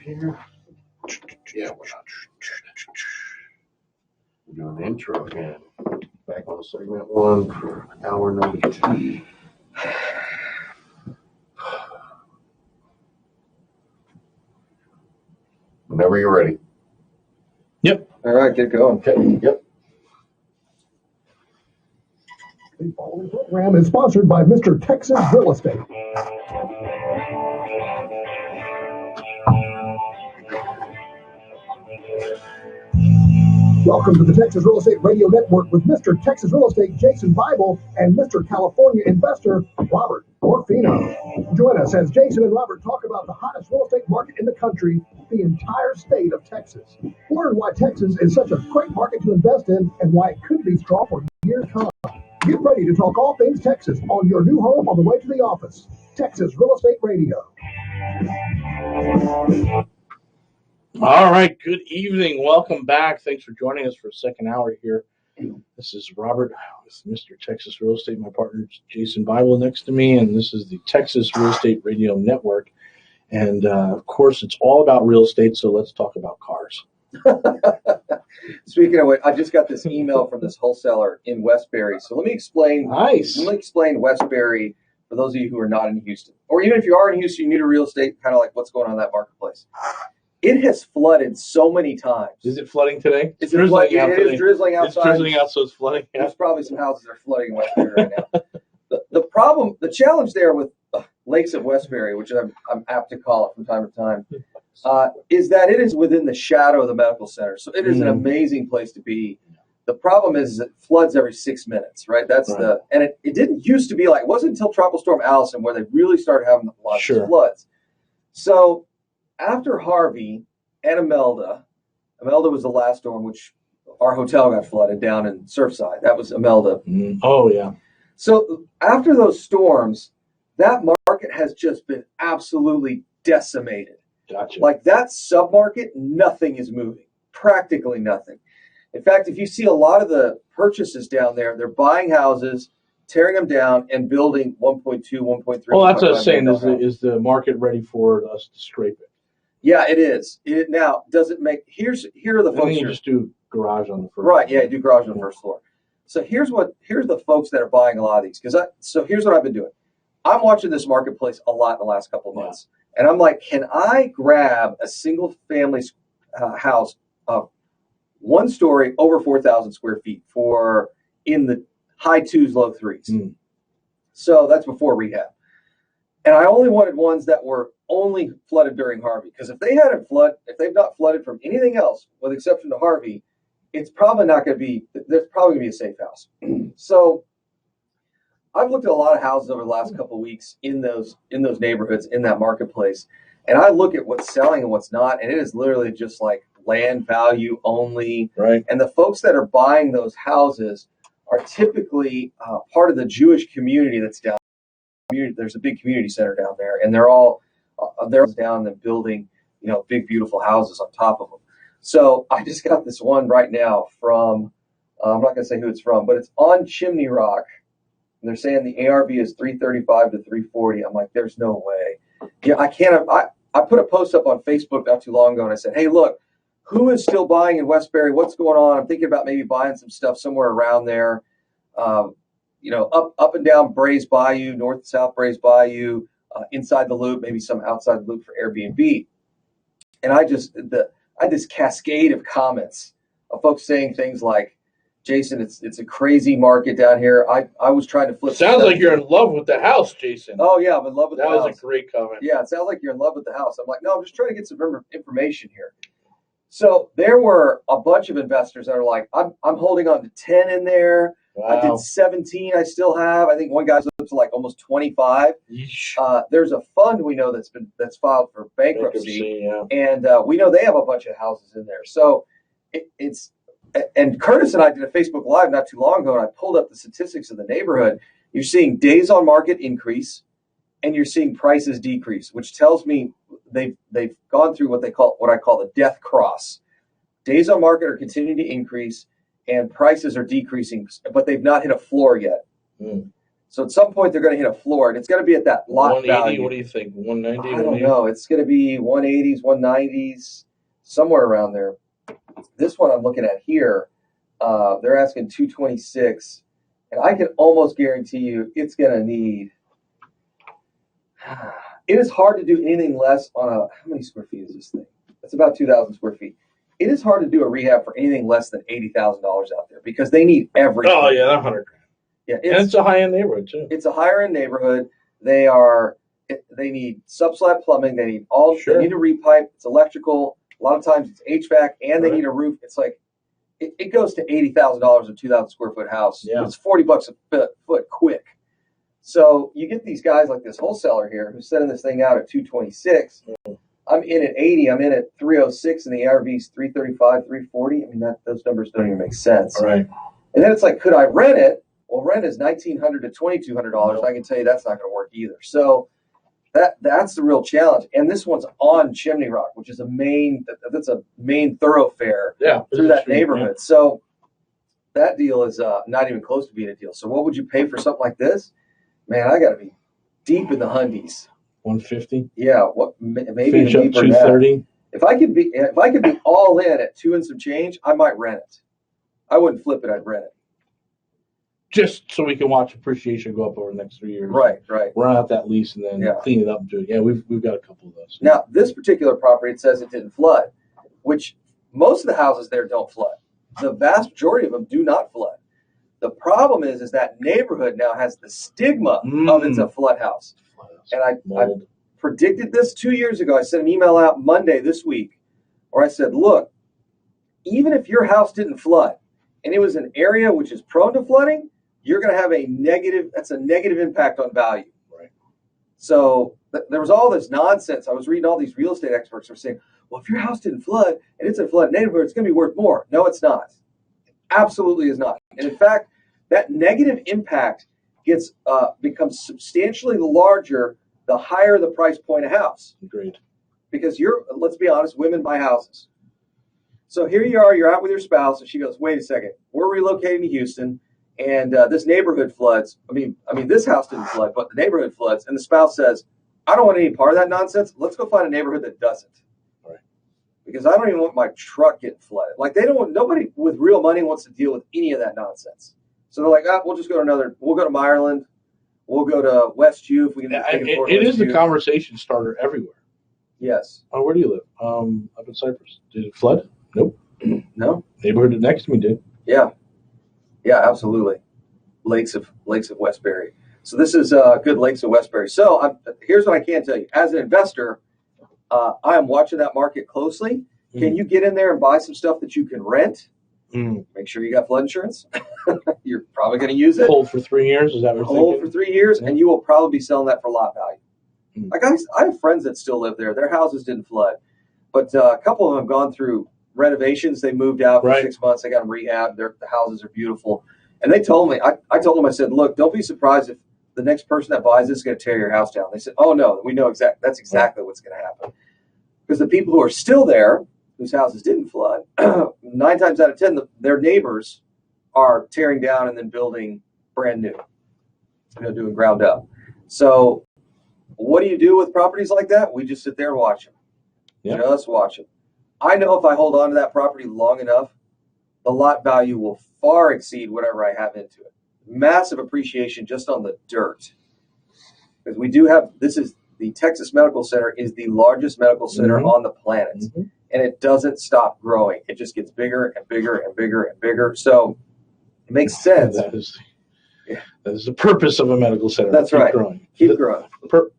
here. Yeah, we're doing the intro again. Back on segment 1 for hour number 2. Whenever you're ready. Yep. All right, get going. Okay. Yep. The following program is sponsored by Mr. Texas Real Estate. Welcome to the Texas Real Estate Radio Network with Mr. Texas Real Estate Jason Bible and Mr. California Investor Robert Orfino. Join us as Jason and Robert talk about the hottest real estate market in the country, the entire state of Texas. Learn why Texas is such a great market to invest in and why it could be strong for years to come. Get ready to talk all things Texas on your new home on the way to the office. Texas Real Estate Radio. All right, good evening. Welcome back. Thanks for joining us for a second hour here. This is Robert with Mr. Texas Real Estate. My partner Jason Bible next to me, and this is the Texas Real Estate Radio Network. And, of course, it's all about real estate, so let's talk about cars. Speaking of which, I just got this email from this wholesaler in Westbury. So let me explain. Nice. Let me explain Westbury for those of you who are not in Houston, or even if you are in Houston, you're new to real estate, kind of like what's going on in that marketplace. It has flooded so many times. Is it flooding today? It's drizzling out. It is drizzling outside. It's drizzling out, so it's flooding. Yeah. There's probably some houses that are flooding in Westbury right now. The challenge there with Lakes of Westbury, which I'm apt to call it from time to time, is that it is within the shadow of the medical center. So it is an amazing place to be. The problem is it floods every 6 minutes, right? And it didn't used to be like, it wasn't until Tropical Storm Allison where they really started having lots of floods. So after Harvey and Imelda was the last storm, which our hotel got flooded down in Surfside. That was Imelda. Oh, yeah. So after those storms, that market has just been absolutely decimated. Gotcha. Like that submarket, nothing is moving, practically nothing. In fact, if you see a lot of the purchases down there, they're buying houses, tearing them down, and building 1.2, 1.3. Well, that's what I was saying. Is the market ready for us to scrape it? Yeah, it is. Now, does it make? Here are the folks. And then you just do garage on the first. Right. Yeah, do garage on the first floor. So here's the folks that are buying a lot of these. So here's what I've been doing. I'm watching this marketplace a lot in the last couple of months, and I'm like, can I grab a single family house of one story over 4,000 square feet for in the high 2s, low 3s? So that's before rehab. And I only wanted ones that were only flooded during Harvey, because if they've not flooded from anything else, with exception to Harvey, it's probably not going to be. There's probably going to be a safe house. So I've looked at a lot of houses over the last couple of weeks in those neighborhoods, in that marketplace, and I look at what's selling and what's not, and it is literally just like land value only. Right. And the folks that are buying those houses are typically part of the Jewish community that's down. There's a big community center down there, and they're down and building, big beautiful houses on top of them. So I just got this one right now from, I'm not going to say who it's from, but it's on Chimney Rock. And they're saying the ARV is 335 to 340. I'm like, there's no way. Yeah, I can't. I put a post up on Facebook not too long ago, and I said, hey, look, who is still buying in Westbury? What's going on? I'm thinking about maybe buying some stuff somewhere around there. Up and down Brays Bayou, north and south Brays Bayou, inside the loop, maybe some outside the loop for Airbnb. And I had this cascade of comments of folks saying things like, Jason, it's a crazy market down here. I was trying to flip. Sounds like you're in love with the house, Jason. Oh, yeah, I'm in love with the house. That was a great comment. Yeah, it sounds like you're in love with the house. I'm like, no, I'm just trying to get some information here. So there were a bunch of investors that are like, I'm holding on to 10 in there. Wow. I did 17. I still have. I think one guy's up to like almost 25. There's a fund we know that's filed for bankruptcy, and we know they have a bunch of houses in there. So it's and Curtis and I did a Facebook Live not too long ago, and I pulled up the statistics of the neighborhood. You're seeing days on market increase, and you're seeing prices decrease, which tells me they've gone through what I call the death cross. Days on market are continuing to increase, and prices are decreasing, but they've not hit a floor yet. So at some point they're going to hit a floor, and it's going to be at that lot 180, value. what do you think? 190? I don't know. It's going to be 180s, 190s, somewhere around there. This one I'm looking at here, they're asking 226, and I can almost guarantee you it's going to need. It is hard to do anything less on a. How many square feet is this thing? It's about 2,000 square feet. It is hard to do a rehab for anything less than $80,000 out there because they need everything. Oh yeah, that 100 grand. Yeah, And it's a high end neighborhood too. It's a higher end neighborhood. They need sub-slab plumbing. They need They need a repipe. It's electrical. A lot of times it's HVAC, and they need a roof. It's like it goes to $80,000 a 2,000 square foot house. Yeah. It's $40 a foot quick. So you get these guys like this wholesaler here who's setting this thing out at 226. I'm in at 80. I'm in at 306, and the ARV's 335, 340. I mean, those numbers don't even make sense. Right. And then it's like, could I rent it? Well, rent is $1,900 to $2,200. I can tell you that's not going to work either. So that's the real challenge. And this one's on Chimney Rock, which is that's a main thoroughfare through that neighborhood. Yeah. So that deal is not even close to being a deal. So what would you pay for something like this? Man, I got to be deep in the hundies. 150. Yeah, maybe finish up 230. If I could be all in at 2 and some change, I might rent it. I wouldn't flip it. I'd rent it. Just so we can watch appreciation go up over the next 3 years. Right. Run out that lease and then clean it up and do it. Yeah, we've got a couple of those. Now, this particular property, it says it didn't flood, which most of the houses there don't flood. The vast majority of them do not flood. The problem is that neighborhood now has the stigma of it's a flood house. And I predicted this 2 years ago. I sent an email out Monday this week where I said, look, even if your house didn't flood and it was an area which is prone to flooding, you're going to have a negative impact on value. Right. So there was all this nonsense. I was reading all these real estate experts who were saying, well, if your house didn't flood and it's in a flood neighborhood, it's going to be worth more. No, it's not. It absolutely is not. And in fact, that negative impact becomes substantially larger the higher the price point of house. Agreed. Because let's be honest, women buy houses. So here you are, you're out with your spouse, and she goes, wait a second, we're relocating to Houston, and this neighborhood floods. I mean, this house didn't flood, but the neighborhood floods, and the spouse says, I don't want any part of that nonsense. Let's go find a neighborhood that doesn't. Right. Because I don't even want my truck getting flooded. Like nobody with real money wants to deal with any of that nonsense. So they're like, we'll just go to we'll go to Ireland. We'll go to West U if we can. It is the conversation starter everywhere. Yes. Oh, where do you live? Up in Cyprus. Did it flood? Nope. No. Neighborhood next to me did. Yeah. Yeah, absolutely. Lakes of Westbury. So this is good Lakes of Westbury. So here's what I can tell you. As an investor, I am watching that market closely. Can you get in there and buy some stuff that you can rent? Make sure you got flood insurance. You're probably going to use it. Hold for 3 years. Is that what you're thinking? Hold for 3 years, and you will probably be selling that for lot value. Like I have friends that still live there. Their houses didn't flood, but a couple of them have gone through renovations. They moved out for 6 months. They got them rehabbed. The houses are beautiful. And they told me, I told them, I said, look, don't be surprised if the next person that buys this is going to tear your house down. They said, oh no, we know that's exactly what's going to happen. Because the people who are still there, whose houses didn't flood, 9 times out of 10, their neighbors are tearing down and then building brand new, doing ground up. So what do you do with properties like that? We just sit there and watch them. Yep. Just watch them. I know if I hold on to that property long enough, the lot value will far exceed whatever I have into it. Massive appreciation just on the dirt. Because we do have, the Texas Medical Center is the largest medical center on the planet. And it doesn't stop growing. It just gets bigger and bigger and bigger and bigger. So it makes sense. That is the purpose of a medical center. That's right. Growing. Keep growing.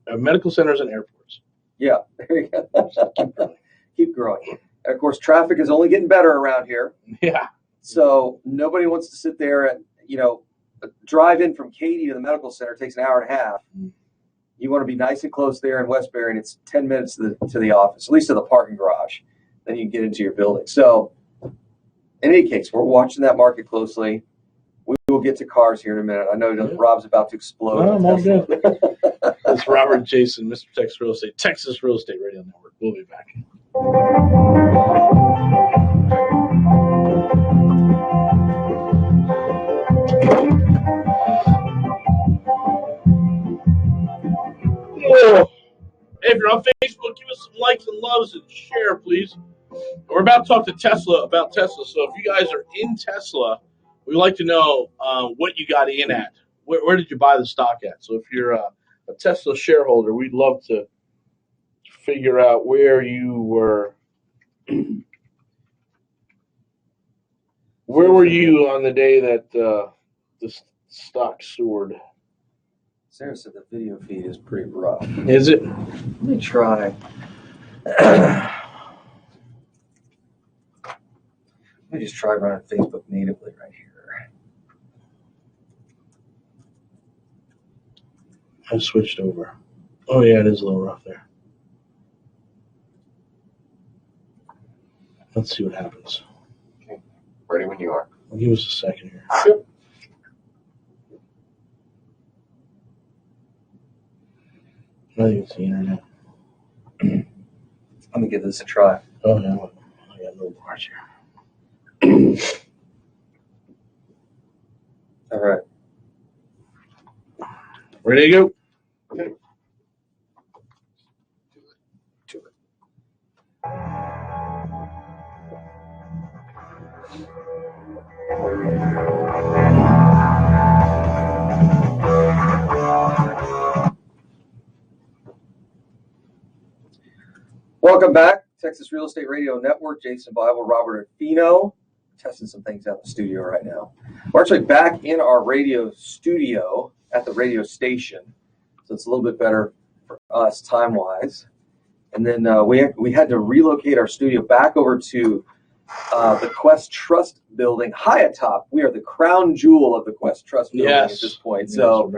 Medical centers and airports. Yeah. There you go. Keep growing. And of course, traffic is only getting better around here. Yeah. So nobody wants to sit there and, drive in from Katy to the medical center. It takes an hour and a half. You want to be nice and close there in Westbury, and it's 10 minutes to the office, at least to the parking garage. Then you can get into your building. So in any case, we're watching that market closely. We will get to cars here in a minute. I know Rob's about to explode. No, I'm all good. It's Robert and Jason, Mr. Texas Real Estate, Texas Real Estate Radio Network. We'll be back. loves and share, please. We're about to talk to Tesla about Tesla. So if you guys are in Tesla, we'd like to know what you got in at. Where did you buy the stock at? So if you're a Tesla shareholder, we'd love to figure out where you were. Where were you on the day that the stock soared? Sarah said the video feed is pretty rough. Is it? Let me try. Let me just try running Facebook natively right here. I switched over. Oh, yeah, it is a little rough there. Let's see what happens. Okay. Ready when you are. Give us a second here. Yep. I think it's the internet. Let me give this a try. Oh, no. I got no bars here. All right. Ready to go? Okay. Do it. Welcome back, Texas Real Estate Radio Network. Jason Bible, Robert Orfino. Testing some things out in the studio right now. We're actually back in our radio studio at the radio station, so it's a little bit better for us time-wise. And then we had to relocate our studio back over to the Quest Trust building high atop. We are the crown jewel of the Quest Trust building at this point. Yes, So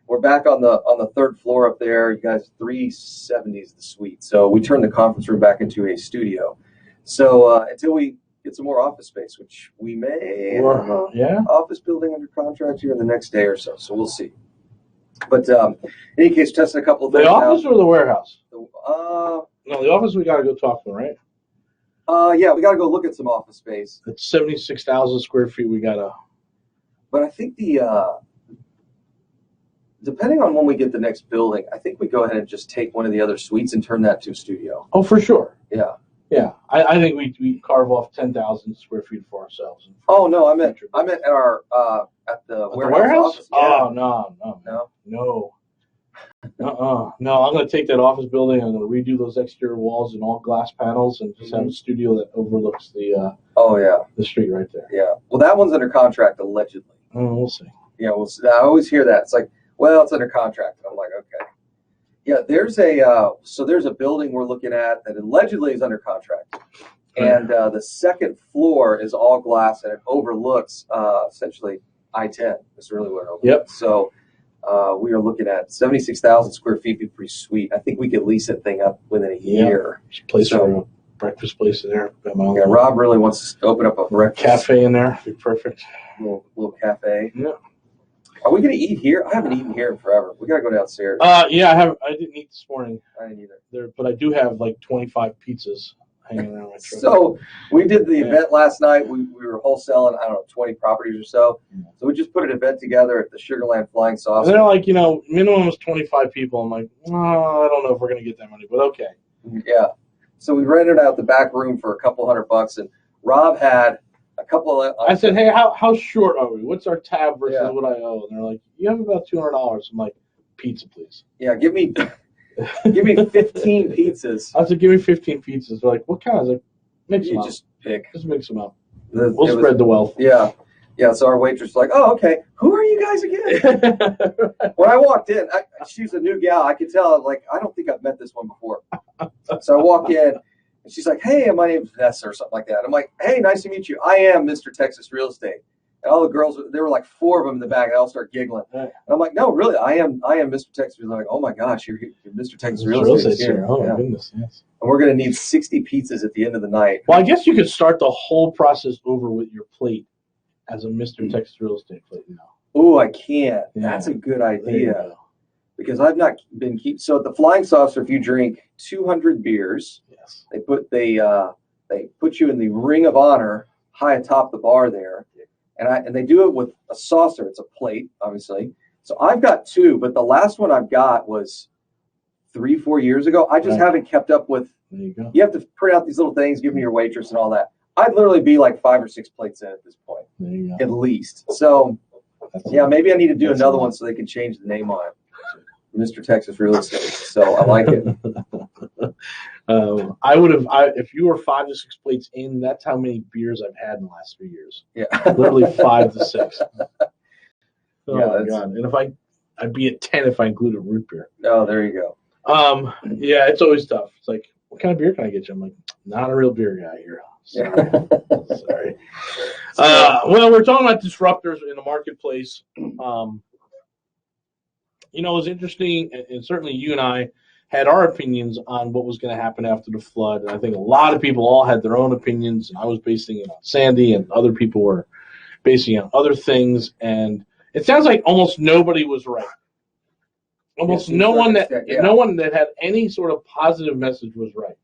we're back on the third floor up there. You guys, 370 is the suite. So we turned the conference room back into a studio. So until we get some more office space, which we may have an office building under contract here in the next day or so. So we'll see. But in any case, testing a couple of things. The office or the warehouse? No, the office we got to go talk to, right? Yeah, we got to go look at some office space. It's 76,000 square feet. We got to. But I think depending on when we get the next building, I think we go ahead and just take one of the other suites and turn that to a studio. Oh, for sure. Yeah. Yeah. I think we carve off 10,000 square feet for ourselves. Oh no, I meant at our at the warehouse. Office. Yeah. Oh no. No, I'm going to take that office building. I'm going to redo those exterior walls and all glass panels, and just have a studio that overlooks the the street right there. Yeah. Well, that one's under contract allegedly. We'll see. Yeah. Well, I always hear that. It's like, well, it's under contract, and I'm like, okay. Yeah. There's a building we're looking at that allegedly is under contract, and the second floor is all glass, and it overlooks essentially I-10. That's really what it overlooks. Yep. So. We are looking at 76,000 square feet. Be pretty sweet. I think we could lease that thing up within a year. There's a place for a breakfast place in there. Yeah, Rob really wants to open up a breakfast cafe in there. Be perfect. Little cafe. Yeah. Are we going to eat here? I haven't eaten here in forever. We got to go downstairs. Yeah, I didn't eat this morning. I didn't either. But I do have like 25 pizzas hanging around my truck. So we did the event last night. We were wholesaling, 20 properties or so. So we just put an event together at the Sugarland Flying Saucer. And they're like, minimum is 25 people. I'm like, I don't know if we're going to get that many, but okay. Yeah. So we rented out the back room for a couple $100, and Rob had a couple of. I said, hey, how short are we? What's our tab versus what I owe? And they're like, you have about $200. I'm like, pizza, please. Yeah, give me 15 pizzas. I said, give me 15 pizzas. They're like, what kind? I was like, mix them up. Just pick. Just mix them up. We'll spread the wealth. Yeah. Yeah, so our waitress was like, oh, okay. Who are you guys again? When I walked in, she's a new gal. I could tell, I don't think I've met this one before. So I walk in, and she's like, hey, my name's Vanessa or something like that. I'm like, hey, nice to meet you. I am Mr. Texas Real Estate. And all the girls, there were like 4 of them in the back, and they all start giggling. And I'm like, no, really, I am Mr. Texas. They're like, oh my gosh, you're Mr. Texas Real Estate here. Oh my goodness, yes. And we're going to need 60 pizzas at the end of the night. Well, I guess you could start the whole process over with your plate as a Mr. Texas Real Estate plate now. Oh, I can't. Yeah. That's a good idea. Because I've not been so at the Flying Saucer, if you drink 200 beers, yes, they put you in the Ring of Honor high atop the bar there. And they do it with a saucer. It's a plate, obviously. So I've got 2, but the last one I've got was 3-4 years ago. I just haven't kept up with There you go. You have to print out these little things, give them to your waitress and all that. I'd literally be like 5 or 6 plates in at this point, There you go. at least. So, That's yeah, maybe I need to do That's another a lot. one so they can change the name on it. Mr. Texas Real Estate. So I like it. I would have, if you were 5 to 6 plates in, that's how many beers I've had in the last 3 years. Yeah. Literally 5 to 6. Oh Yeah, my that's- God. And I'd be at 10 if I included root beer. Oh, there you go. Yeah, it's always tough. It's like, what kind of beer can I get you? I'm like, not a real beer guy here. Sorry. Sorry. Well, we're talking about disruptors in the marketplace. It was interesting, and certainly you and I had our opinions on what was going to happen after the flood. And I think a lot of people all had their own opinions, and I was basing it on Sandy, and other people were basing it on other things. And it sounds like almost nobody was right. Almost Yes, no to a one certain extent, no one that had any sort of positive message was right.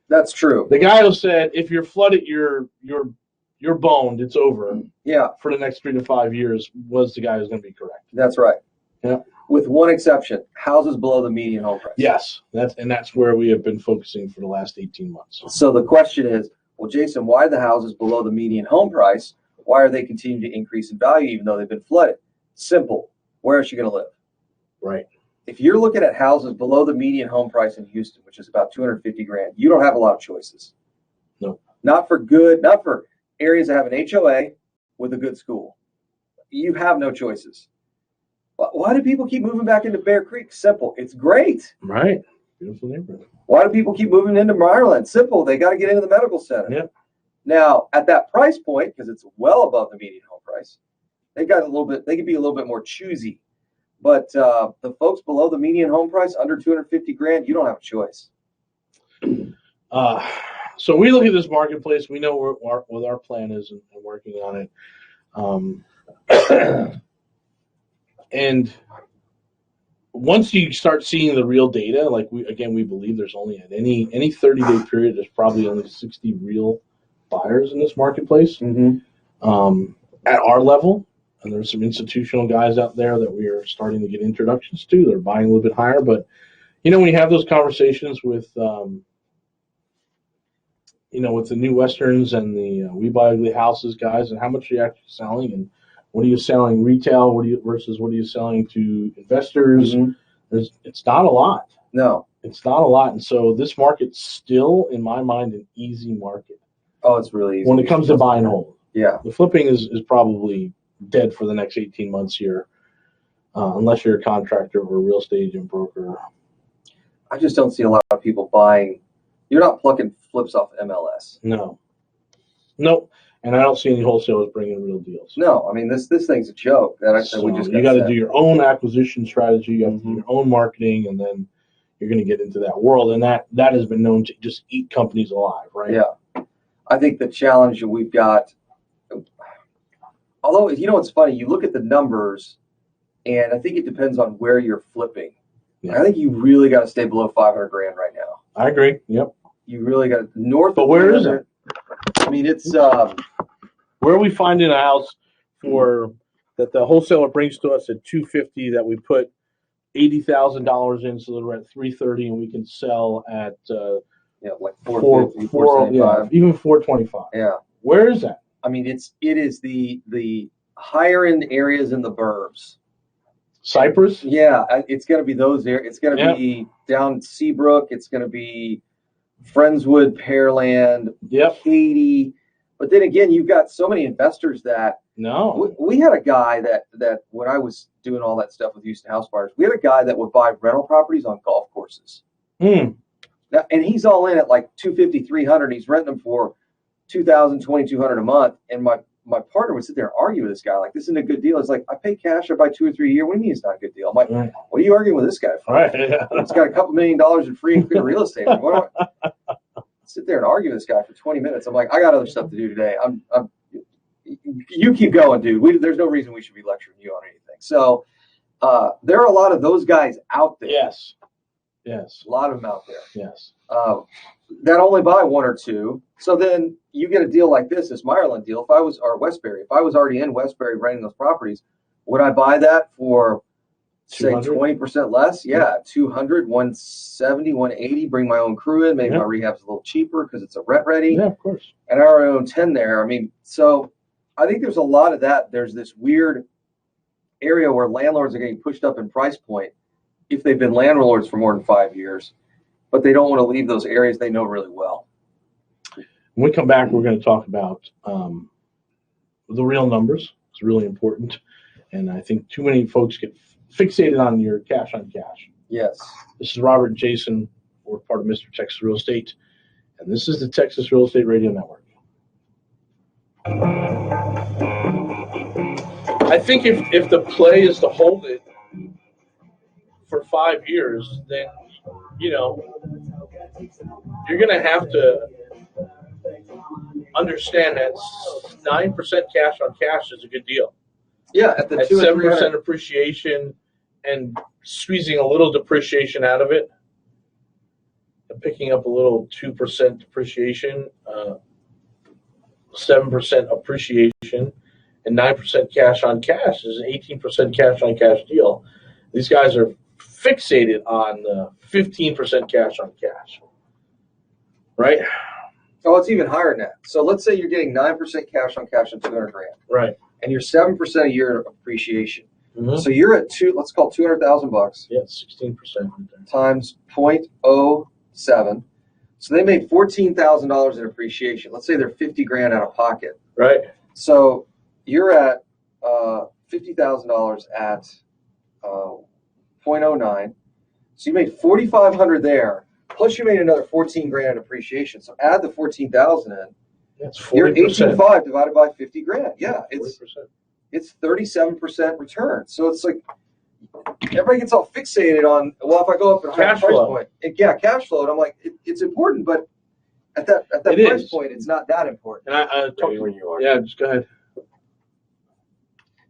That's true. The guy who said, if you're flooded, you're boned, it's over Yeah, for the next 3 to 5 years, was the guy who's going to be correct. that's right. Yeah. With one exception, houses below the median home price. Yes, that's where we have been focusing for the last 18 months. So the question is, well, Jason, why are the houses below the median home price? Why are they continuing to increase in value even though they've been flooded? Simple. Where is she going to live? Right. If you're looking at houses below the median home price in Houston, which is about $250,000, you don't have a lot of choices. No. Not for areas that have an HOA with a good school. You have no choices. Why do people keep moving back into Bear Creek? Simple. It's great. Right. Beautiful neighborhood. Why do people keep moving into Meyerland? Simple. They got to get into the medical center. Yeah. Now, at that price point, because it's well above the median home price, they can be a little bit more choosy. But the folks below the median home price, under $250,000, you don't have a choice. So we look at this marketplace. We know what our plan is and working on it. And once you start seeing the real data, like we believe there's only at any 30-day period, there's probably only 60 real buyers in this marketplace. Mm-hmm. At our level. And there's some institutional guys out there that we are starting to get introductions to. They're buying a little bit higher. But, when you have those conversations with, with the New Westerns and the We Buy Ugly Houses guys, and how much are you actually selling, and what are you selling retail versus what are you selling to investors? Mm-hmm. It's not a lot. No. It's not a lot. And so this market's still, in my mind, an easy market. Oh, it's really easy. When it comes to buy and hold. Yeah. The flipping is probably dead for the next 18 months here, unless you're a contractor or a real estate agent broker. I just don't see a lot of people buying. You're not plucking flips off MLS. No. Nope. And I don't see any wholesalers bringing real deals. No, I mean this thing's a joke. You got to do your own acquisition strategy, you have to do your own marketing, and then you're going to get into that world. And that has been known to just eat companies alive, right? Yeah. I think the challenge that we've got, although, it's funny, you look at the numbers, and I think it depends on where you're flipping. Yeah. I think you really got to stay below $500,000 right now. I agree. Yep. You really got north. But where is it? I mean, it's where are we finding a house that the wholesaler brings to us at $250 that we put $80,000 in, so that we're at $330 and we can sell at like $450, $475, even $425. Yeah. Where is that? I mean, it is the higher end areas in the burbs. Cypress? Yeah, it's going to be those areas. It's going to be down Seabrook. It's going to be Friendswood, Pearland, Katy. But then again, you've got so many investors that we had a guy that when I was doing all that stuff with Houston House Buyers, we had a guy that would buy rental properties on golf courses. Now, and he's all in at like $250, $300. He's renting them for $2,000, $2,200 a month. And my partner would sit there and argue with this guy, like, this isn't a good deal. It's like, I pay cash, I buy 2 or 3 a year. What do you mean it's not a good deal? I'm like, what are you arguing with this guy for? Right. It's got a couple $1 million in free real estate. What do I sit there and argue with this guy for 20 minutes? I'm like, I got other stuff to do today. You keep going, dude. There's no reason we should be lecturing you on anything. So there are a lot of those guys out there. Yes. A lot of them out there. Yes. That only buy 1 or 2. So then you get a deal like this Meyerland deal. Or Westbury, if I was already in Westbury renting those properties, would I buy that for say 200? 20% less. Yeah, 200, 170, 180. Bring my own crew in. Maybe my rehab's a little cheaper because it's a rent ready. Yeah, of course. And I already own 10 there. I mean, so I think there's a lot of that. There's this weird area where landlords are getting pushed up in price point if they've been landlords for more than 5 years, but they don't want to leave those areas they know really well. When we come back, we're going to talk about the real numbers. It's really important. And I think too many folks get fixated on your cash on cash. Yes. This is Robert and Jason. We're part of Mr. Texas Real Estate. And this is the Texas Real Estate Radio Network. I think if the play is to hold it for 5 years, then, you're going to have to understand that 9% cash on cash is a good deal. Yeah, at the 7% appreciation and squeezing a little depreciation out of it, and picking up a little 2% depreciation, 7% appreciation, and 9% cash on cash is an 18% cash on cash deal. These guys are fixated on the 15% cash on cash, right? Oh, it's even higher than that. So let's say you're getting 9% cash on cash on $200,000, right? And you're 7% a year appreciation. Mm-hmm. So you're at let's call $200,000. Yeah, 16% times 0.07. So they made $14,000 in appreciation. Let's say they're $50,000 out of pocket. Right. So you're at $50,000 at 0.09. So you made $4,500 there. Plus you made another $14,000 in appreciation. So add the $14,000 in. That's 40%. You're $18,500 divided by $50,000. Yeah, 40%. it's 37% return. So it's like everybody gets all fixated on, well, if I go up at a higher price point, cash flow. And I'm like, it's important, but at that price point, it's not that important. And I Ready when you are. yeah, just go ahead.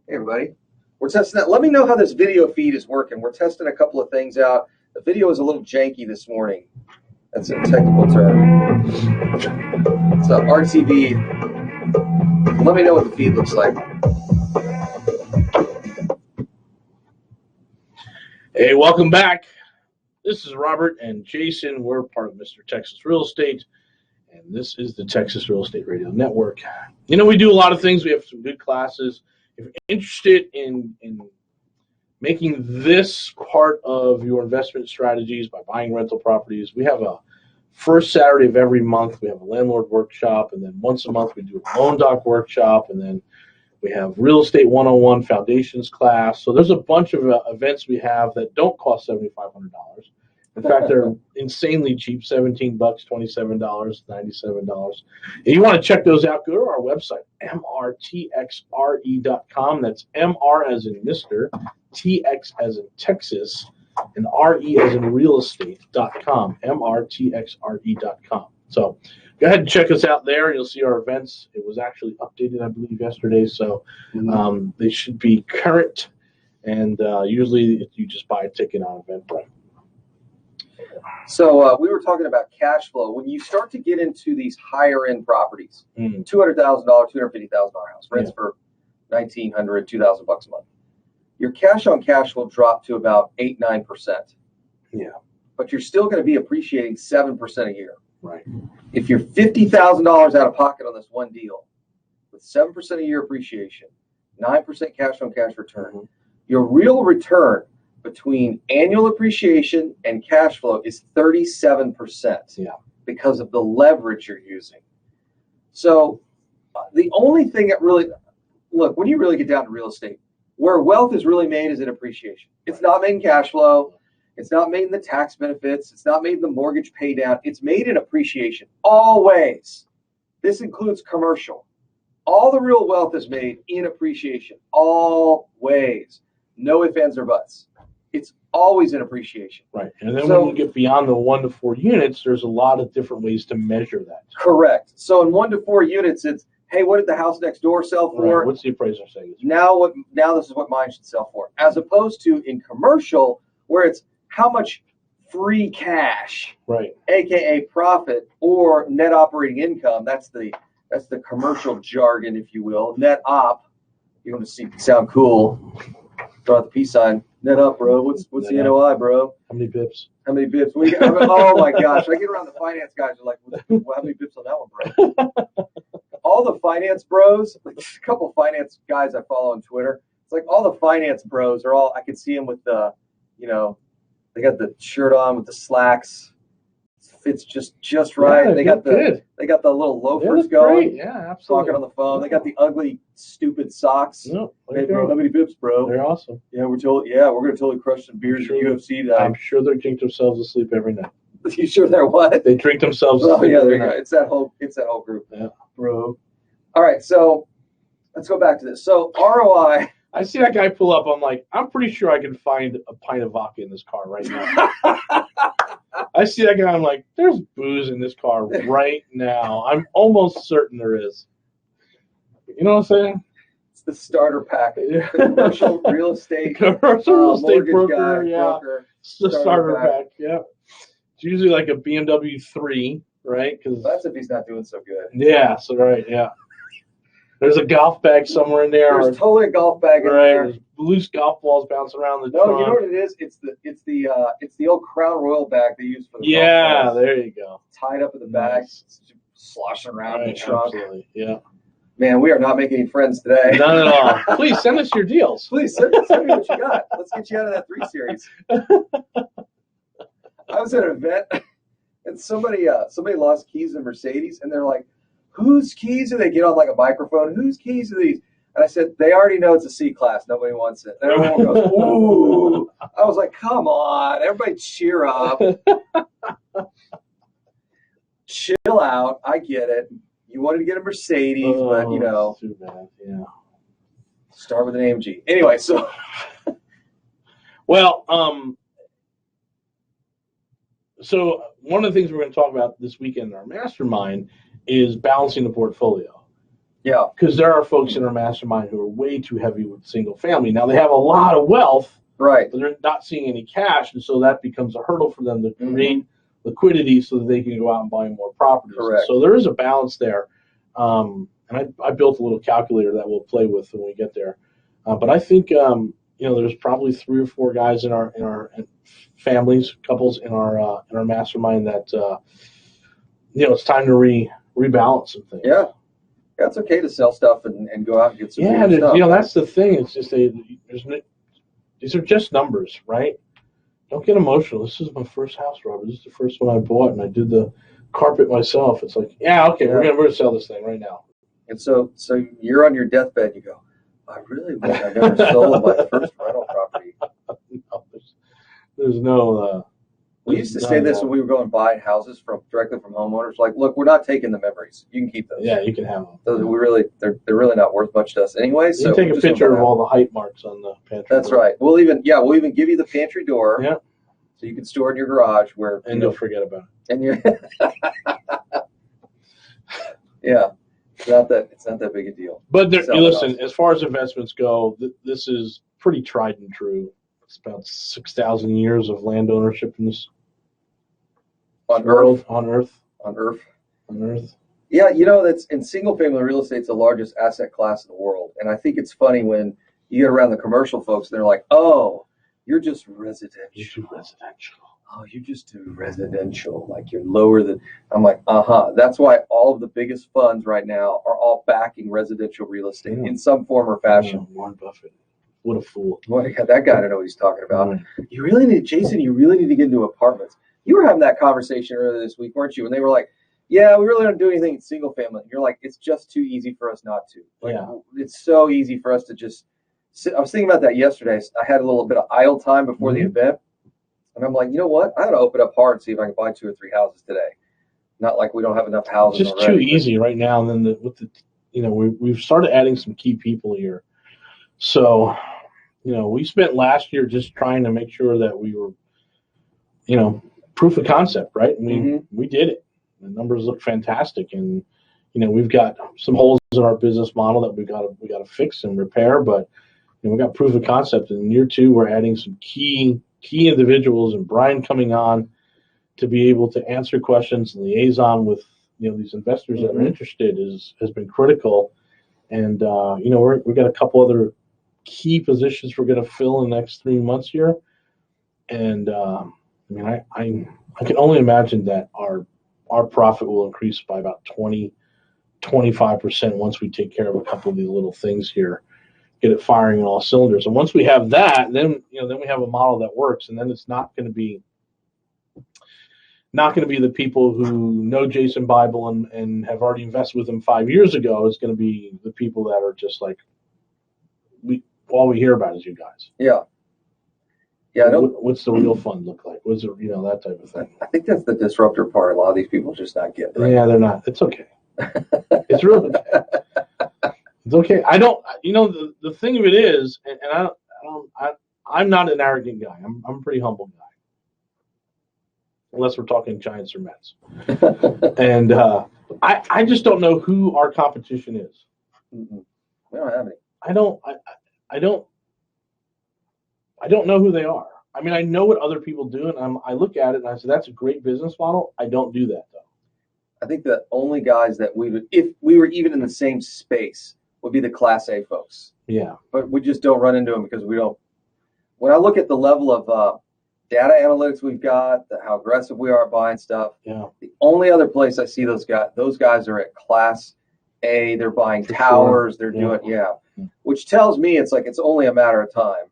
Hey, everybody. We're testing that. Let me know how this video feed is working. We're testing a couple of things out. The video is a little janky this morning. That's a technical term. It's a RTV. Let me know what the feed looks like. Hey, welcome back. This is Robert and Jason. We're part of Mr. Texas Real Estate, and this is the Texas Real Estate Radio Network. We do a lot of things. We have some good classes. If you're interested in making this part of your investment strategies by buying rental properties, we have a first Saturday of every month. We have a landlord workshop, and then once a month we do a loan doc workshop, and then we have Real Estate 101 Foundations class. So there's a bunch of events we have that don't cost $7,500. In fact, they're insanely cheap, $17, $27, $97. If you want to check those out, go to our website, mrtxre.com. That's MR as in Mr., TX as in Texas, and RE as in real estate.com, mrtxre.com. So go ahead and check us out there. You'll see our events. It was actually updated, I believe, yesterday, so they should be current. And usually you just buy a ticket on Eventbrite. So we were talking about cash flow. When you start to get into these higher end properties, $200,000, $250,000 house, rents for $1,900, $2,000 a month, your cash on cash will drop to about 8-9%. Yeah. But you're still going to be appreciating 7% a year. Right. If you're $50,000 out of pocket on this one deal with 7% a year appreciation, 9% cash on cash return, your real return between annual appreciation and cash flow is 37%. Yeah. Because of the leverage you're using. So the only thing that really, look, when you really get down to real estate, where wealth is really made is in appreciation. It's not made in cash flow. It's not made in the tax benefits. It's not made in the mortgage pay down. It's made in appreciation. Always. This includes commercial. All the real wealth is made in appreciation. Always. No ifs, ands, or buts. It's always in appreciation. Right. And then when you get beyond the 1 to 4 units, there's a lot of different ways to measure that. Correct. So in 1 to 4 units, it's, hey, what did the house next door sell for? Right. What's the appraiser saying? Now this is what mine should sell for. As opposed to in commercial, where it's how much free cash, right, aka profit or net operating income. That's the commercial jargon, if you will. Net op. You want to sound cool. Draw the peace sign. Net up, bro. What's the NOI, bro? How many bips? How many bips? Oh my gosh! I get around the finance guys. They're like, how many bips on that one, bro? All the finance bros, like a couple finance guys I follow on Twitter. It's like all the finance bros are all. I can see them with the, they got the shirt on with the slacks. Fits just right. Yeah, they got the little loafers going. Great. Yeah, absolutely. Talking on the phone. They got the ugly, stupid socks. No, hey, bro, how many bips, bro? They're awesome. Yeah, we're gonna totally crush some beers at UFC tonight. I'm sure they drink themselves to sleep every night. You sure they're what? They drink themselves to sleep every night. It's that whole group. Yeah, bro. All right, so let's go back to this. So ROI. I see that guy pull up. I'm like, I'm pretty sure I can find a pint of vodka in this car right now. I see that guy. I'm like, there's booze in this car right now. I'm almost certain there is. You know what I'm saying? It's the starter pack. Commercial real estate. Commercial real estate broker. Guy, yeah. Broker, it's the starter pack. Yeah. It's usually like a BMW 3, right? Because that's if he's not doing so good. Yeah. So right. Yeah. There's a golf bag somewhere in there. There's totally a golf bag in there. There's loose golf balls bouncing around the trunk. No, you know what it is? It's the old Crown Royal bag they use for the golf balls. There you go. Tied up in the bag, sloshing around in the trunk. Absolutely. Yeah. Man, we are not making any friends today. Not at all. Please send us your deals. Please send me what you got. Let's get you out of that 3 Series. I was at an event and somebody lost keys in Mercedes, and they're like, whose keys do they get on like a microphone? Whose keys are these? And I said, they already know it's a C-class. Nobody wants it. And everyone goes, ooh. I was like, come on. Everybody cheer up. Chill out. I get it. You wanted to get a Mercedes, but, Too bad. Yeah. Start with an AMG. Anyway, so. Well, so one of the things we're going to talk about this weekend in our mastermind is balancing the portfolio. Yeah. Because there are folks in our mastermind who are way too heavy with single family. Now, they have a lot of wealth, right? But they're not seeing any cash, and so that becomes a hurdle for them to create liquidity so that they can go out and buy more properties. Correct. So there is a balance there. And I built a little calculator that we'll play with when we get there. But I think there's probably 3 or 4 guys in our families, couples in our mastermind that it's time to rebalance some things. Yeah, it's okay to sell stuff and go out and get some stuff. That's the thing. It's just these are just numbers, right? Don't get emotional. This is my first house, Robert. This is the first one I bought, and I did the carpet myself. It's like, we're gonna sell this thing right now. And so you're on your deathbed. You go, I really wish I never sold my first rental property. No, there's no. We used to say this when we were going buying houses directly from homeowners. Like, look, we're not taking the memories. You can keep those. Yeah, you can have them. They're really not worth much to us anyway. You can take a picture of all the height marks on the pantry. That's right. We'll even give you the pantry door. Yeah. So you can store it in your garage and you'll forget about it. And you yeah. It's not that big a deal. But listen, as far as investments go, this is pretty tried and true. It's about 6,000 years of land ownership in this world. On Earth. Yeah, that's in single family real estate, it's the largest asset class in the world. And I think it's funny when you get around the commercial folks, they're like, oh, you're just residential. Oh, you just do residential. Like you're lower than. I'm like, That's why all of the biggest funds right now are all backing residential real estate in some form or fashion. Warren Buffett. What a fool. That guy, I don't know what he's talking about. Right. You really need to get into apartments. You were having that conversation earlier this week, weren't you? And they were like, yeah, we really don't do anything in single family. And you're like, it's just too easy for us not to. It's so easy for us to just sit. I was thinking about that yesterday. I had a little bit of idle time before the event. And I'm like, you know what? I got to open up hard and see if I can buy 2 or 3 houses today. Not like we don't have enough houses. It's just too easy right now. And then we've started adding some key people here. So, we spent last year just trying to make sure that we were, proof of concept, right? We did it. The numbers look fantastic, and we've got some holes in our business model that we got to fix and repair. But we got proof of concept. In year 2, we're adding some key individuals, and Brian coming on to be able to answer questions and liaison with these investors that are interested has been critical. And we've got a couple other key positions we're going to fill in the next 3 months here. And I mean, I can only imagine that our profit will increase by about 25% once we take care of a couple of these little things here, get it firing on all cylinders. And once we have that, then we have a model that works, and then it's not going to be the people who know Jason Bible and have already invested with him 5 years ago. It's going to be the people that are just like, all we hear about is you guys. Yeah. Yeah. What's the real fund look like? What's the, that type of thing? I think that's the disruptor part. A lot of these people just not get right. Yeah, they're not. It's okay. It's really okay. It's okay. I don't. The thing of it is, and I'm not an arrogant guy. I'm a pretty humble guy, unless we're talking Giants or Mets. And I just don't know who our competition is. Mm-mm. We don't have any. I don't know who they are. I mean, I know what other people do, and I look at it and I say that's a great business model. I don't do that though. I think the only guys that we would, if we were even in the same space, would be the Class A folks. Yeah. But we just don't run into them because we don't. When I look at the level of data analytics we've got, how aggressive we are at buying stuff, yeah. The only other place I see those guys are at Class A. They're buying towers. Sure. They're doing, which tells me it's only a matter of time.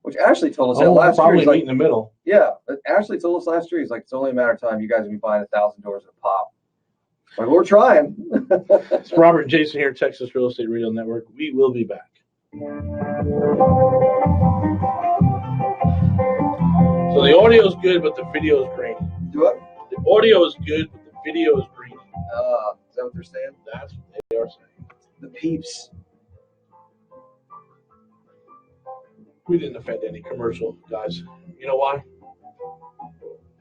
Which Ashley told us last year. Probably meet in the middle. Yeah, Ashley told us last year. He's like, it's only a matter of time. You guys will be buying 1,000 doors at a pop. Like, we're trying. It's Robert and Jason here, Texas Real Estate Radio Network. We will be back. So the audio is good, but the video is grainy. Do what? The audio is good, but the video is grainy. Is that what they're saying? That's what they are saying. The peeps. We didn't offend any commercial guys. You know why?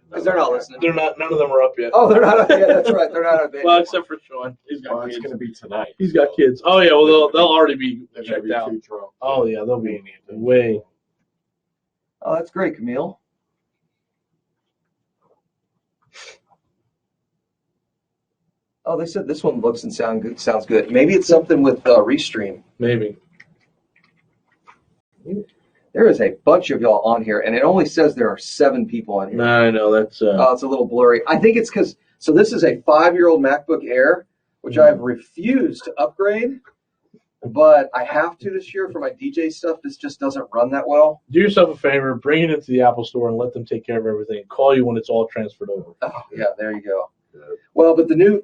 Because they're not listening. They're not. None of them are up yet. Oh, they're not up yet. That's right. They're not up yet. Well, except for Sean. He's got kids. It's going to be tonight. He's got kids. Oh yeah. Well, they'll already be checked out. Oh yeah, they'll be way. Oh, that's great, Camille. Oh, they said this one looks and sounds good. Maybe it's something with Restream. Maybe. There is a bunch of y'all on here, and it only says there are 7 people on here. No, I know that's. It's a little blurry. I think it's because. So this is a 5-year-old MacBook Air, which I've refused to upgrade, but I have to this year for my DJ stuff. This just doesn't run that well. Do yourself a favor, bring it into the Apple Store, and let them take care of everything. Call you when it's all transferred over. Oh yeah, there you go. Well, but the new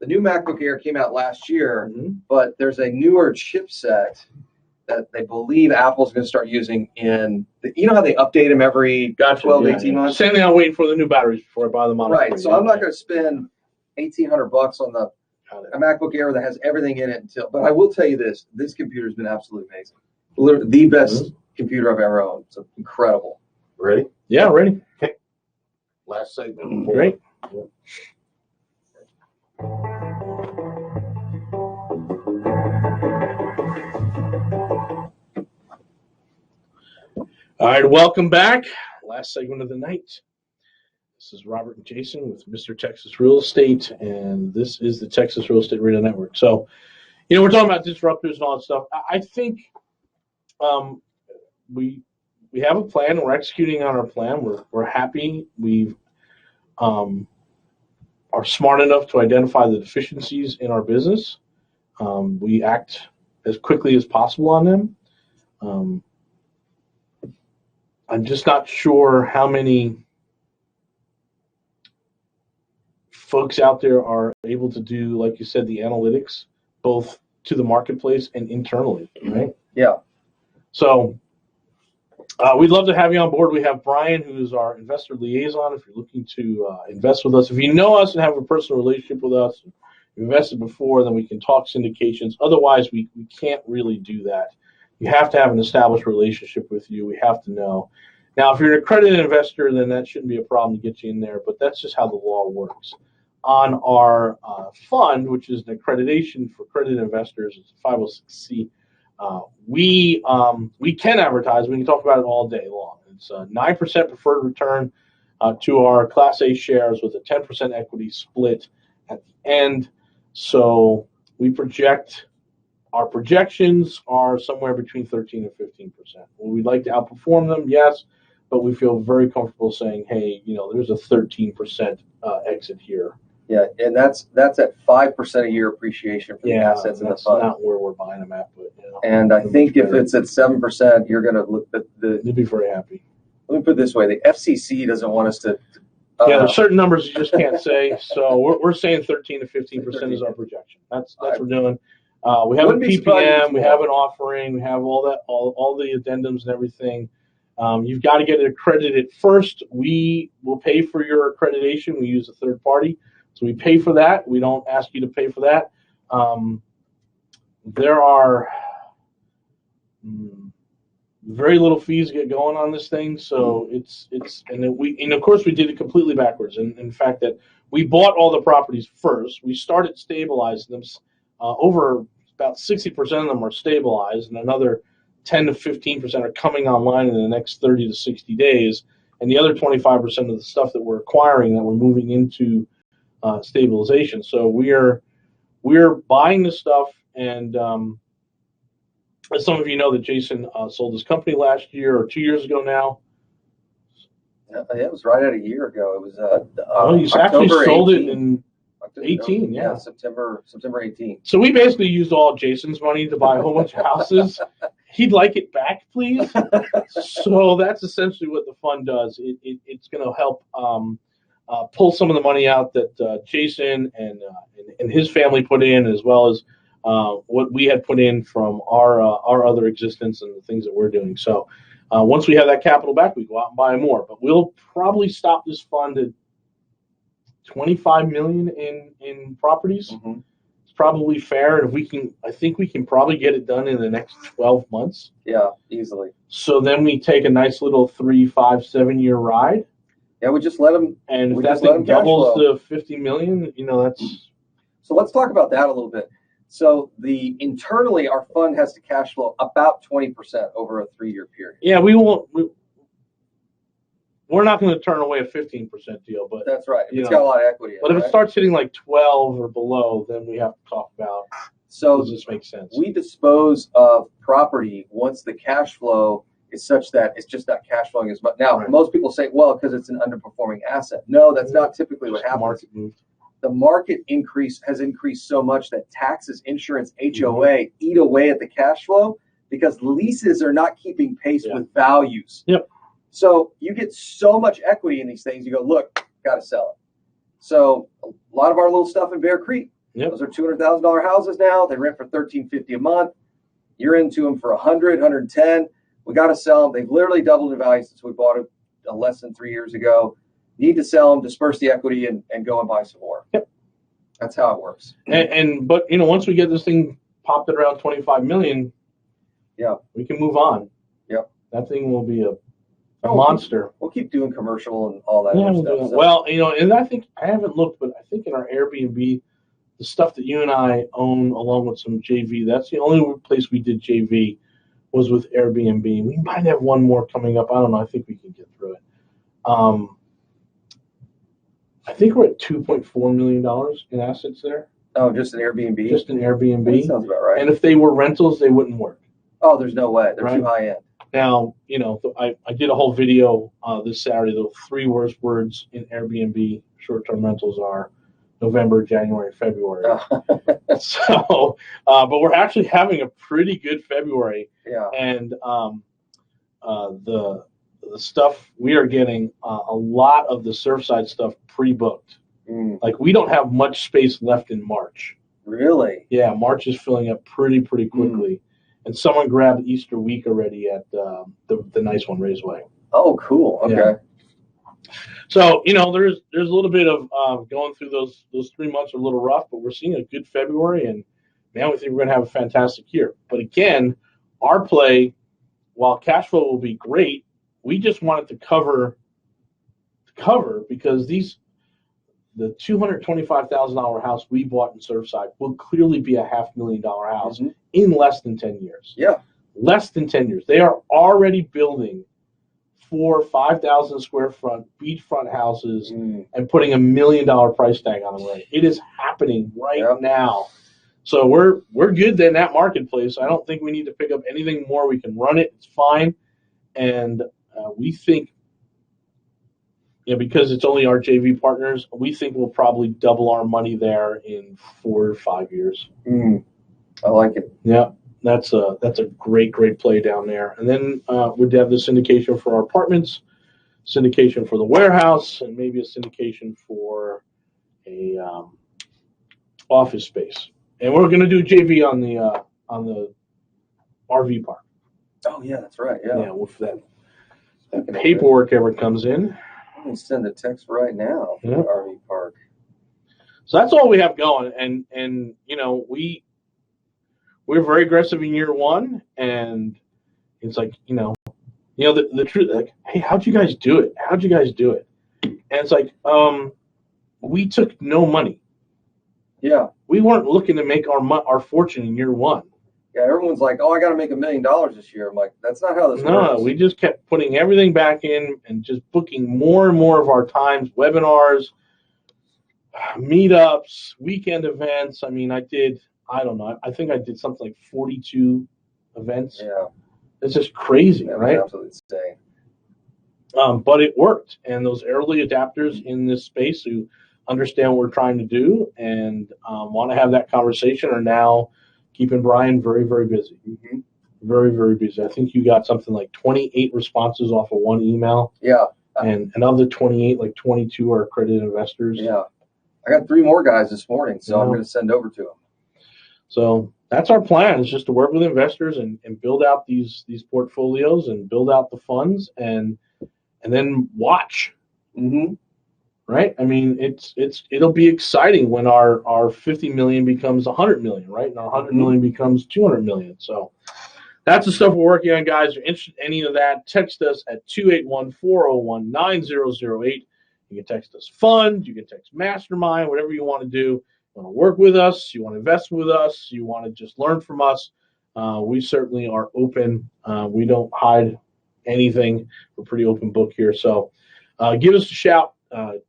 MacBook Air came out last year, but there's a newer chipset that they believe Apple's going to start using you know how they update them every 12, 18 months? Same thing, I'm waiting for the new batteries before I buy them on. Right, so I'm not going to spend $1,800 on a MacBook Air that has everything in it but I will tell you this computer has been absolutely amazing. Literally the best computer I've ever owned. It's incredible. Ready? Yeah, ready. Okay. Last segment. Great. All right, welcome back. Last segment of the night. This is Robert and Jason with Mr. Texas Real Estate, and this is the Texas Real Estate Radio Network. So, we're talking about disruptors and all that stuff. I think we have a plan. We're executing on our plan. We're happy. We are smart enough to identify the deficiencies in our business. We act as quickly as possible on them. I'm just not sure how many folks out there are able to do, like you said, the analytics, both to the marketplace and internally, right? Yeah. So we'd love to have you on board. We have Brian, who is our investor liaison. If you're looking to invest with us, if you know us and have a personal relationship with us, you've invested before, then we can talk syndications. Otherwise, we can't really do that. You have to have an established relationship with you. We have to know. Now, if you're an accredited investor, then that shouldn't be a problem to get you in there, but that's just how the law works. On our fund, which is an accreditation for accredited investors, it's a 506C, we can advertise. We can talk about it all day long. It's a 9% preferred return to our Class A shares with a 10% equity split at the end. So we project Our projections are somewhere between 13 and 15%. We'd like to outperform them, yes, but we feel very comfortable saying, hey, there's a 13% exit here. Yeah, and that's at 5% a year appreciation for the assets in the fund. That's not where we're buying them at, but and I think if it's at 7%, you're going to look at you'll be very happy. Let me put it this way: the FCC doesn't want us to. There's certain numbers you just can't say. So we're saying 13 to 15% is our projection. That's what we're doing. We have a PPM, we have an offering, we have all the addendums and everything. You've got to get it accredited first. We will pay for your accreditation. We use a third party, so we pay for that. We don't ask you to pay for that. There are very little fees get going on this thing, so it's and of course we did it completely backwards. And in fact, that we bought all the properties first. We started stabilizing them. Over about 60% of them are stabilized, and another 10 to 15% are coming online in the next 30 to 60 days. And the other 25% of the stuff that we're acquiring that we're moving into stabilization. So we're buying this stuff, and as some of you know, that Jason sold his company last year or 2 years ago now. It was right at a year ago. It was he's actually sold it in 18, yeah, September 18th. So we basically used all Jason's money to buy a whole bunch of houses. He'd like it back, please. So that's essentially what the fund does. It's going to help pull some of the money out that Jason and his family put in, as well as what we had put in from our other existence and the things that we're doing. So once we have that capital back, we go out and buy more. But we'll probably stop this fund at $25 million in properties. Mm-hmm. It's probably fair, and I think we can probably get it done in the next 12 months. Yeah, easily. So then we take a nice little 3, 5, 7 year ride. Yeah, we just let them. And if that thing doubles to $50 million, that's. So let's talk about that a little bit. So internally, our fund has to cash flow about 20% over a 3-year period. Yeah, we won't. We're not going to turn away a 15% deal, but that's right. It's got a lot of equity. But if it starts hitting like 12 or below, then we have to talk about. So does this make sense? We dispose of property once the cash flow is such that it's just not cash flowing as much. Now, most people say, well, because it's an underperforming asset. No, that's not typically what happens. Market moved. The market has increased so much that taxes, insurance, HOA eat away at the cash flow because leases are not keeping pace with values. Yep. So you get so much equity in these things. You go, look, got to sell it. So a lot of our little stuff in Bear Creek, those are $200,000 houses now. They rent for $1,350 a month. You're into them for $100, $110. We got to sell them. They've literally doubled in value since we bought it less than 3 years ago. Need to sell them, disperse the equity, and go and buy some more. Yep. That's how it works. But once we get this thing popped at around $25 million, we can move on. Yep. That thing will be a monster. We'll keep doing commercial and all that stuff. So. Well, and I think I haven't looked, but I think in our Airbnb, the stuff that you and I own along with some JV, that's the only place we did JV was with Airbnb. We might have one more coming up. I don't know. I think we can get through it. I think we're at $2.4 million in assets there. Oh, just an Airbnb? Just an Airbnb. That sounds about right. And if they were rentals, they wouldn't work. Oh, there's no way. They're too high end. Now, I did a whole video this Saturday. The 3 worst words in Airbnb short-term rentals are November, January, February. So, but we're actually having a pretty good February. Yeah. And the stuff we are getting, a lot of the Surfside stuff pre-booked. Like we don't have much space left in March. Really? Yeah, March is filling up pretty quickly. And someone grabbed Easter week already at the nice one, Raiseway. Oh, cool. Okay. Yeah. So there's a little bit of going through those 3 months are a little rough, but we're seeing a good February, and now we think we're going to have a fantastic year. But again, our play, while cash flow will be great, we just wanted to cover because the $225,000 house we bought in Surfside will clearly be a $500,000 house in less than 10 years. Yeah. Less than 10 years. They are already building 4,000 or 5,000 square foot beachfront houses and putting $1 million price tag on them. Right? It is happening right now. So we're good in that marketplace. I don't think we need to pick up anything more. We can run it. It's fine. And we think, because it's only our JV partners, we think we'll probably double our money there in 4 or 5 years. I like it. Yeah, that's a great play down there. And then we'd have the syndication for our apartments, syndication for the warehouse, and maybe a syndication for a office space. And we're going to do JV on the RV park. Oh yeah, that's right. Yeah. Yeah, if that paperwork ever comes in. Let me send a text right now for Yeah. the RV park. So that's all we have going, and we're very aggressive in year one, and it's like the truth, like, hey, how'd you guys do it? How'd you guys do it? And it's like, we took no money. Yeah. We weren't looking to make our fortune in year one. Yeah, everyone's like, oh, I got to make $1 million this year. I'm like, that's not how this works. No, we just kept putting everything back in and just booking more and more of our times, webinars, meetups, weekend events. I mean, I don't know, I think I did something like 42 events. Yeah. It's just crazy, That was right? absolutely insane. But it worked. And those early adapters in this space who understand what we're trying to do and want to have that conversation are now keeping Brian very, very busy. Mm-hmm. Very, very busy. I think you got something like 28 responses off of one email. Yeah. And of the 28, like 22 are accredited investors. Yeah. I got 3 more guys this morning, so I'm going to send over to them. So that's our plan, is just to work with investors and build out these portfolios and build out the funds and then watch. Mm-hmm. Right? I mean, it'll be exciting when our 50 million becomes 100 million, right? And our 100 million becomes 200 million. So that's the stuff we're working on, guys. If you're interested in any of that, text us at 281-401-9008. You can text us fund, you can text mastermind, whatever you want to do. You want to work with us, you want to invest with us, you want to just learn from us. We certainly are open. We don't hide anything. We're a pretty open book here. So give us a shout.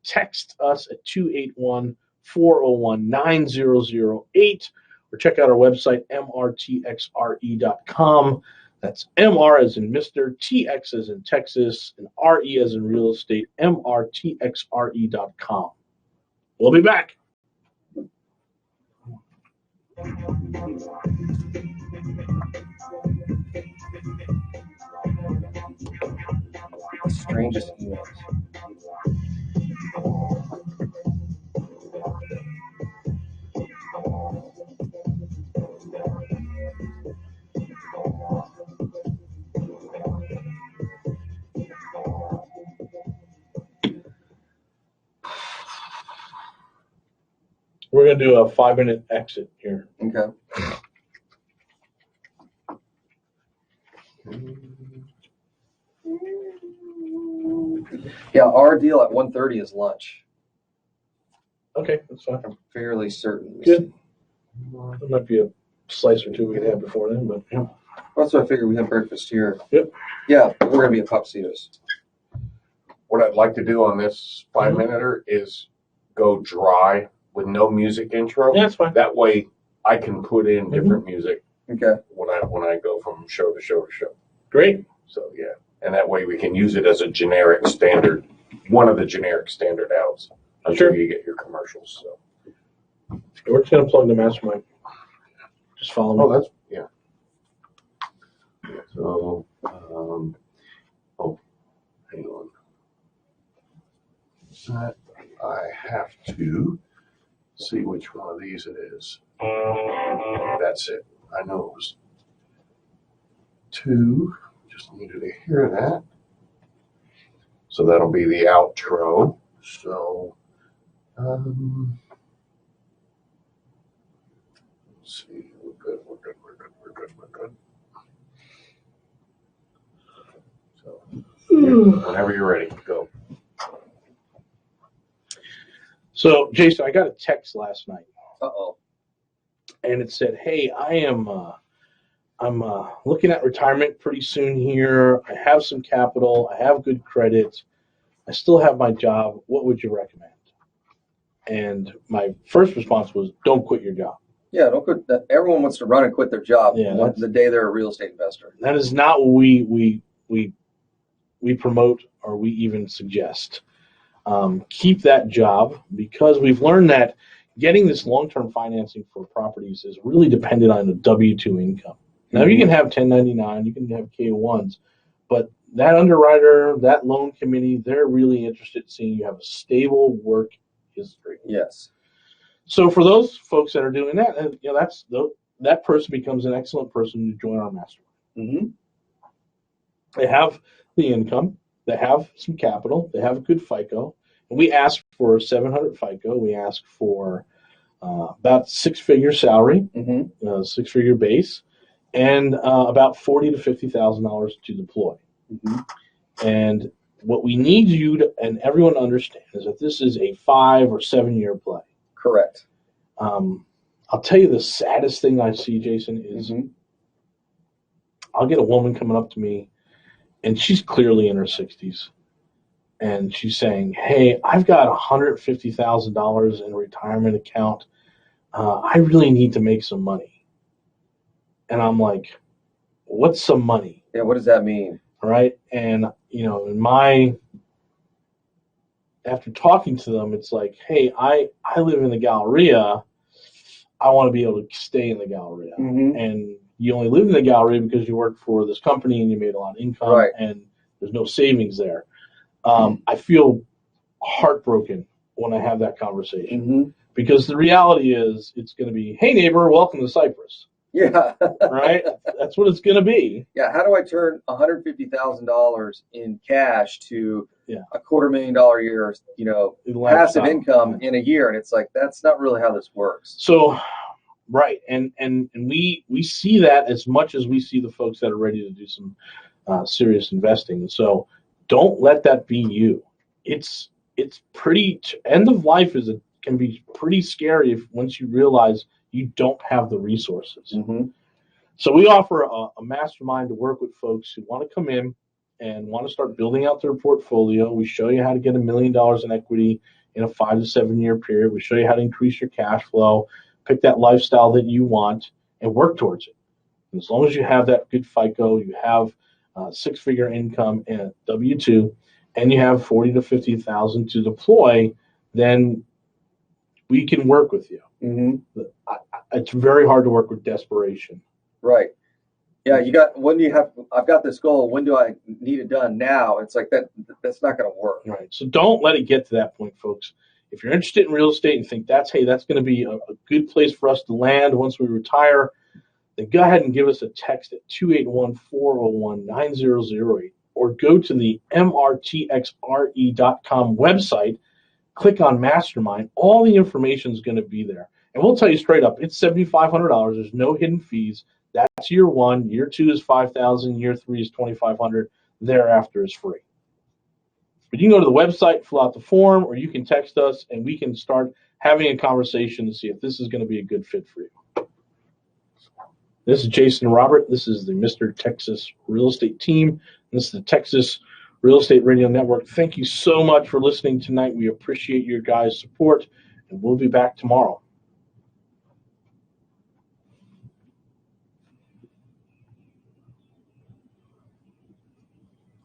Text us at 281-401-9008 or check out our website, mrtxre.com. That's MR as in Mr., TX as in Texas, and RE as in real estate, mrtxre.com. We'll be back. The strangest emails. We're going to do a 5-minute exit here. Okay. Yeah, our deal at 1:30 is lunch. Okay, that's fine. I'm fairly certain. Good. There might be a slice or two we can have before then, but yeah. That's what I figured. We have breakfast here. Yep. Yeah, we're going to be at Popsitos. What I'd like to do on this 5-minuter is go dry with no music intro. Yeah, that's fine. That way I can put in different music Okay. when I go from show to show to show. Great. So yeah, and that way we can use it as a generic standard, one of the generic standard outs until you get your commercials. So We're just going to plug the mastermind. Just follow me. oh, that's yeah. So hang on. That I have to see which one of these it is. That's it. I know it was 2. Just needed to hear that. So that'll be the outro. So, let's see. We're good. So, whenever you're ready, go. So, Jason, I got a text last night. Uh-oh. And it said, "Hey, I'm looking at retirement pretty soon here. I have some capital. I have good credit. I still have my job. What would you recommend?" And my first response was, "Don't quit your job." Yeah, don't quit. Everyone wants to run and quit their job Yeah, the day they're a real estate investor. that is not what we promote or we even suggest. Keep that job, because we've learned that getting this long-term financing for properties is really dependent on a W-2 income. Now, you can have 1099, you can have K-1s, but that underwriter, that loan committee, they're really interested in seeing you have a stable work history. Yes. So for those folks that are doing that, that person becomes an excellent person to join our mastermind. They have the income, they have some capital, they have a good FICO, and we ask for 700 FICO. We ask for about six-figure salary, six-figure base, and about $40,000 to $50,000 to deploy. And what we need you to, and everyone to understand, is that this is a 5 or 7 year play. Correct. I'll tell you the saddest thing I see, Jason, is I'll get a woman coming up to me, and she's clearly in her 60s, and she's saying, "Hey, I've got $150,000 in a retirement account. I really need to make some money." And I'm like, "What's some money?" Yeah, what does that mean? Right? And after talking to them, it's like, "Hey, I live in the Galleria. I want to be able to stay in the Galleria." And you only live in the Galleria because you work for this company and you made a lot of income, and there's no savings there. I feel heartbroken when I have that conversation, because the reality is it's going to be, "Hey, neighbor, welcome to Cyprus." Yeah. Right? That's what it's going to be. Yeah. How do I turn $150,000 in cash to $250,000 a year, passive income in a year? And it's like, that's not really how this works. So, right. And we see that as much as we see the folks that are ready to do some serious investing. So don't let that be you. It's pretty, end of life can be pretty scary once you realize you don't have the resources. So we offer a mastermind to work with folks who want to come in and want to start building out their portfolio. We show you how to get $1 million in equity in a 5 to 7 year period. We show you how to increase your cash flow, pick that lifestyle that you want, and work towards it. And as long as you have that good FICO, you have six-figure income and a W-2, and you have 40 to 50,000 to deploy, then we can work with you. It's very hard to work with desperation. Right. Yeah. I've got this goal. When do I need it done now? It's like that's not going to work. Right. So don't let it get to that point, folks. If you're interested in real estate and think that's going to be a good place for us to land once we retire, then go ahead and give us a text at 281-401-9008, or go to the mrtxre.com website, click on Mastermind. All the information is going to be there. And we'll tell you straight up, it's $7,500. There's no hidden fees. That's year 1. Year 2 is $5,000. Year 3 is $2,500. Thereafter is free. But you can go to the website, fill out the form, or you can text us, and we can start having a conversation to see if this is going to be a good fit for you. This is Jason and Robert. This is the Mr. Texas Real Estate Team. This is the Texas Real Estate Radio Network. Thank you so much for listening tonight. We appreciate your guys' support, and we'll be back tomorrow.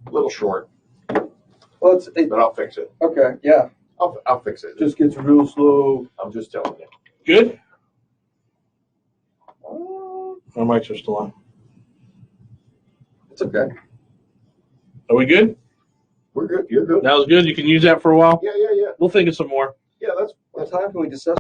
A little short, Well, but I'll fix it. Okay. Yeah. I'll fix it. Just gets real slow. I'm just telling you. Good? Our mics are still on. It's okay. Are we good? We're good. You're good. That was good. You can use that for a while? Yeah. We'll think of some more. Yeah, that's What time can we discuss?